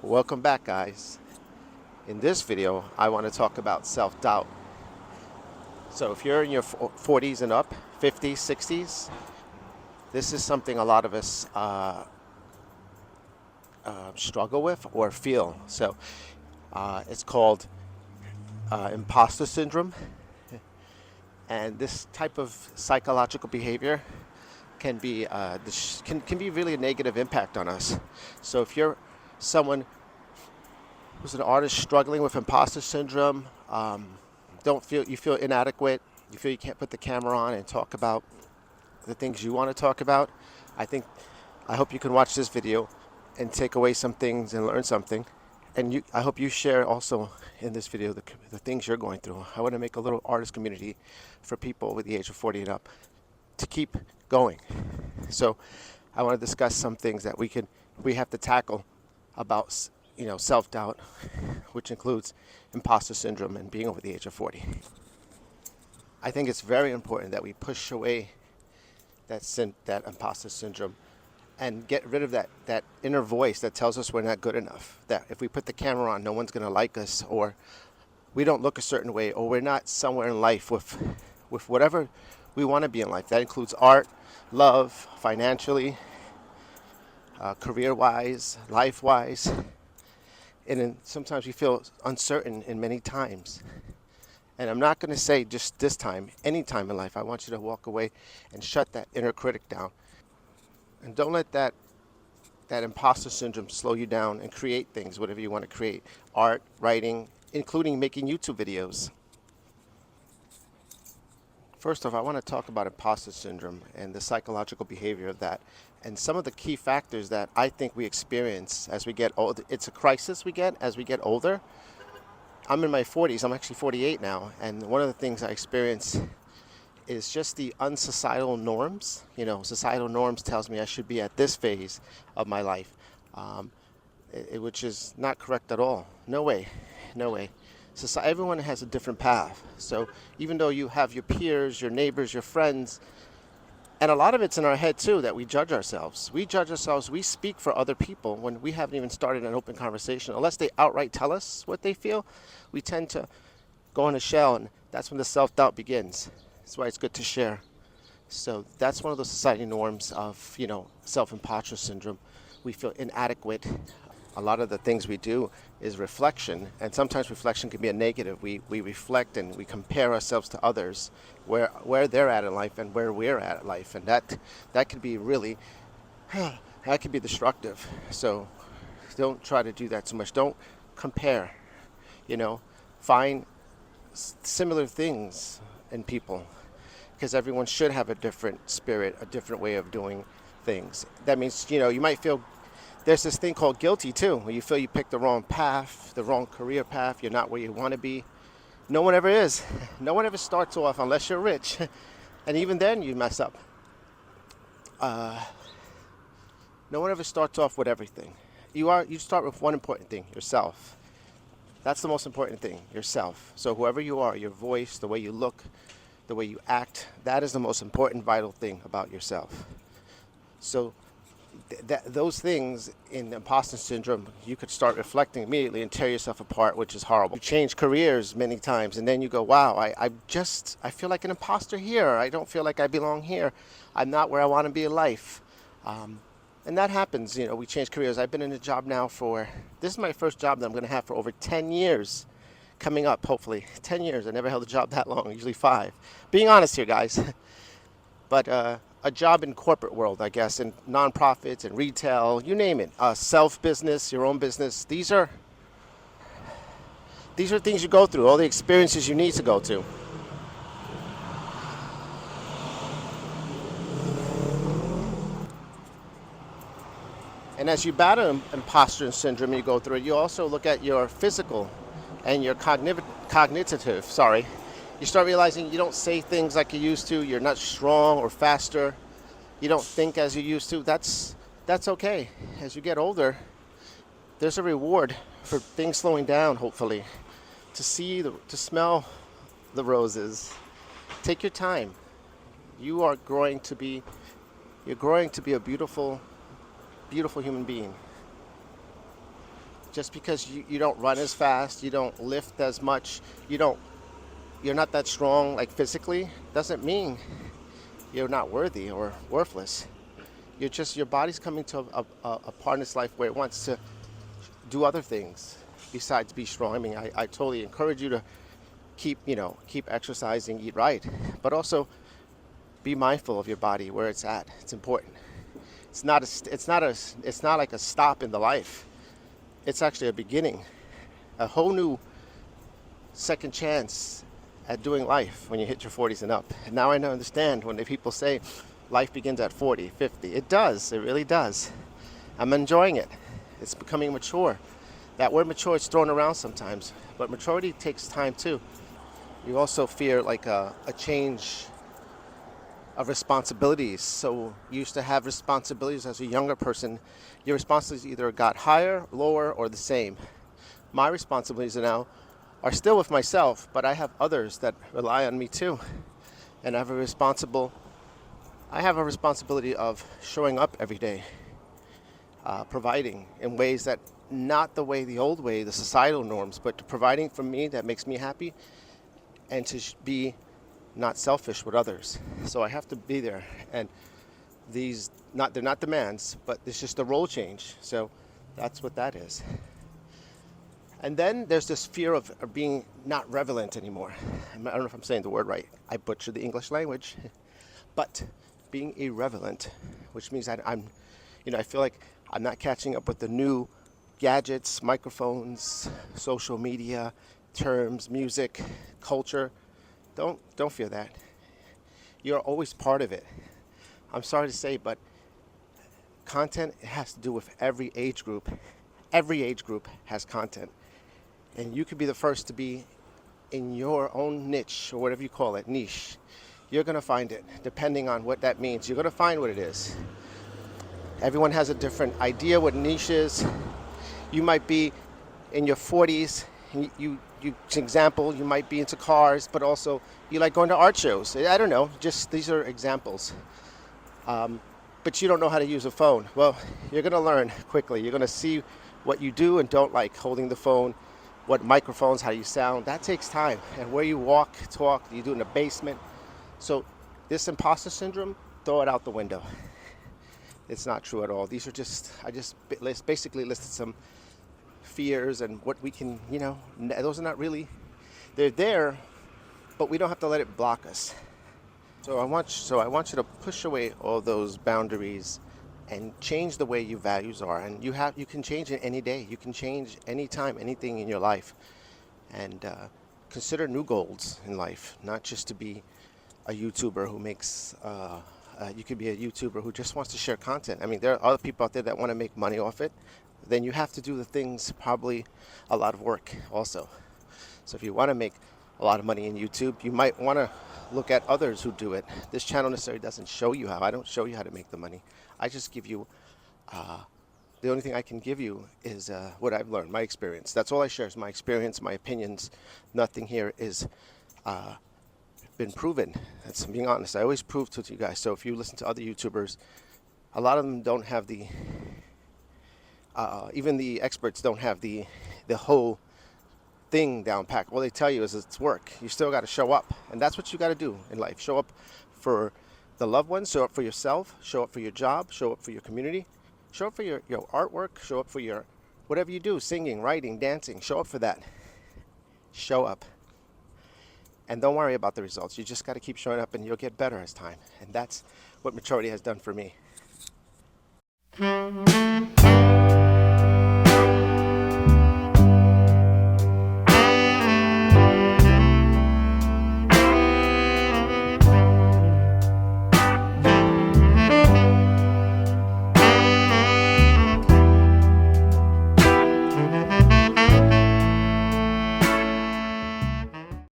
Welcome back, guys. In this video, I want to talk about self-doubt. So if you're in your 40s and up, 50s, 60s, this is something a lot of us struggle with or feel. So it's called imposter syndrome. And this type of psychological behavior can be can be really a negative impact on us. So if you're someone who's an artist struggling with imposter syndrome, you feel inadequate, you feel you can't put the camera on and talk about the things you want to talk about, I hope you can watch this video and take away some things and learn something. And I hope you share also in this video the things you're going through. I want to make a little artist community for people over the age of 40 and up to keep going. So I want to discuss some things that we have to tackle about self-doubt, which includes imposter syndrome and being over the age of 40. I think it's very important that we push away that imposter syndrome and get rid of that inner voice that tells us we're not good enough, that if we put the camera on, no one's going to like us, or we don't look a certain way, or we're not somewhere in life with whatever we want to be in life. That includes art, love, financially, career-wise, life-wise. And then sometimes we feel uncertain in many times. And I'm not going to say just this time, any time in life. I want you to walk away and shut that inner critic down. And don't let that imposter syndrome slow you down and create things, whatever you want to create. Art, writing, including making YouTube videos. First off, I want to talk about imposter syndrome and the psychological behavior of that, and some of the key factors that I think we experience as we get older. It's a crisis we get as we get older. I'm in my 40s. I'm actually 48 now, and one of the things I experience is just the unsocietal norms. Societal norms tells me I should be at this phase of my life, which is not correct at all. No way. Everyone has a different path. So even though you have your peers, your neighbors, your friends, and a lot of it's in our head too, that we judge ourselves. We speak for other people when we haven't even started an open conversation. Unless they outright tell us what they feel, we tend to go in a shell, and that's when the self-doubt begins. That's why it's good to share. So that's one of the society norms of, self-imposter syndrome. We feel inadequate. A lot of the things we do is reflection, and sometimes reflection can be a negative. We reflect and we compare ourselves to others, where they're at in life and where we're at in life, and that could be really that could be destructive. So don't try to do that too much. Don't compare. Find similar things in people, because everyone should have a different spirit, a different way of doing things. That means you might feel. There's this thing called guilty too, where you feel you picked the wrong path, the wrong career path, you're not where you want to be. No one ever is. No one ever starts off unless you're rich. And even then you mess up. No one ever starts off with everything. You start with one important thing, yourself. That's the most important thing, yourself. So whoever you are, your voice, the way you look, the way you act, that is the most important, vital thing about yourself. So those things in imposter syndrome, you could start reflecting immediately and tear yourself apart, which is horrible. You change careers many times, and then you go, wow, I feel like an imposter here. I don't feel like I belong here. I'm not where I want to be in life. And that happens, we change careers. I've been in a job now this is my first job that I'm going to have for over 10 years. Coming up, hopefully. 10 years. I never held a job that long, usually 5. Being honest here, guys. But a job in corporate world, I guess, in nonprofits and retail, you name it, self-business, your own business. These are things you go through, all the experiences you need to go to. And as you battle imposter syndrome, you go through it, you also look at your physical and your cognitive. You start realizing you don't say things like you used to. You're not strong or faster. You don't think as you used to. That's okay. As you get older, there's a reward for things slowing down, hopefully. To smell the roses. Take your time. You're growing to be a beautiful human being. Just because you don't run as fast, you don't lift as much, you're not that strong like physically, doesn't mean you're not worthy or worthless. You're just, your body's coming to a part in its life where it wants to do other things besides be strong. I mean, I totally encourage you to keep exercising, eat right, but also be mindful of your body, where it's at. It's important. It's not like a stop in the life. It's actually a beginning, a whole new second chance at doing life when you hit your 40s and up. And now I understand when the people say life begins at 40, 50. It does. It really does. I'm enjoying it. It's becoming mature. That word mature is thrown around sometimes, but maturity takes time too. You also fear like a change of responsibilities. So you used to have responsibilities as a younger person. Your responsibilities either got higher, lower, or the same. My responsibilities now are still with myself, but I have others that rely on me too. And I have a responsibility of showing up every day, providing in ways that not the old way, the societal norms, but providing for me that makes me happy, and to be not selfish with others. So I have to be there, and they're not demands, but it's just a role change. So that's what that is. And then there's this fear of being not relevant anymore. I don't know if I'm saying the word right. I butchered the English language, but being irrelevant, which means that I feel like I'm not catching up with the new gadgets, microphones, social media, terms, music, culture. Don't fear that. You're always part of it. I'm sorry to say, but content has to do with every age group. Every age group has content. And you could be the first to be in your own niche, or whatever you call it, niche. You're going to find it, depending on what that means. You're going to find what it is. Everyone has a different idea what niche is. You might be in your 40s. Example, you might be into cars, but also you like going to art shows. I don't know, just these are examples. But you don't know how to use a phone. Well, you're going to learn quickly. You're going to see what you do and don't like holding the phone, what microphones, how you sound. That takes time. And where you walk, talk, you do in the basement. So this imposter syndrome, throw it out the window. It's not true at all. These are I just basically listed some fears and what we can, those are not really, they're there, but we don't have to let it block us. So I want you to push away all those boundaries and change the way your values are. And you can change it any day. You can change anytime, anything in your life. And consider new goals in life, not just to be a YouTuber who makes, you could be a YouTuber who just wants to share content. I mean, there are other people out there that want to make money off it. Then you have to do the things, probably a lot of work also. So if you want to make a lot of money in YouTube, you might want to look at others who do it. This channel necessarily doesn't show you how. I don't show you how to make the money. I just give you, the only thing I can give you is what I've learned, my experience. That's all I share is my experience, my opinions. Nothing here is been proven. That's being honest. I always prove to you guys. So if you listen to other YouTubers, a lot of them don't have the, even the experts don't have the whole thing down pat. All they tell you is it's work. You still got to show up, and that's what you got to do in life. Show up for the loved ones, show up for yourself, show up for your job, show up for your community, show up for your artwork, show up for your whatever you do, singing, writing, dancing. Show up for that. Show up. And don't worry about the results. You just got to keep showing up, and you'll get better as time. And that's what maturity has done for me.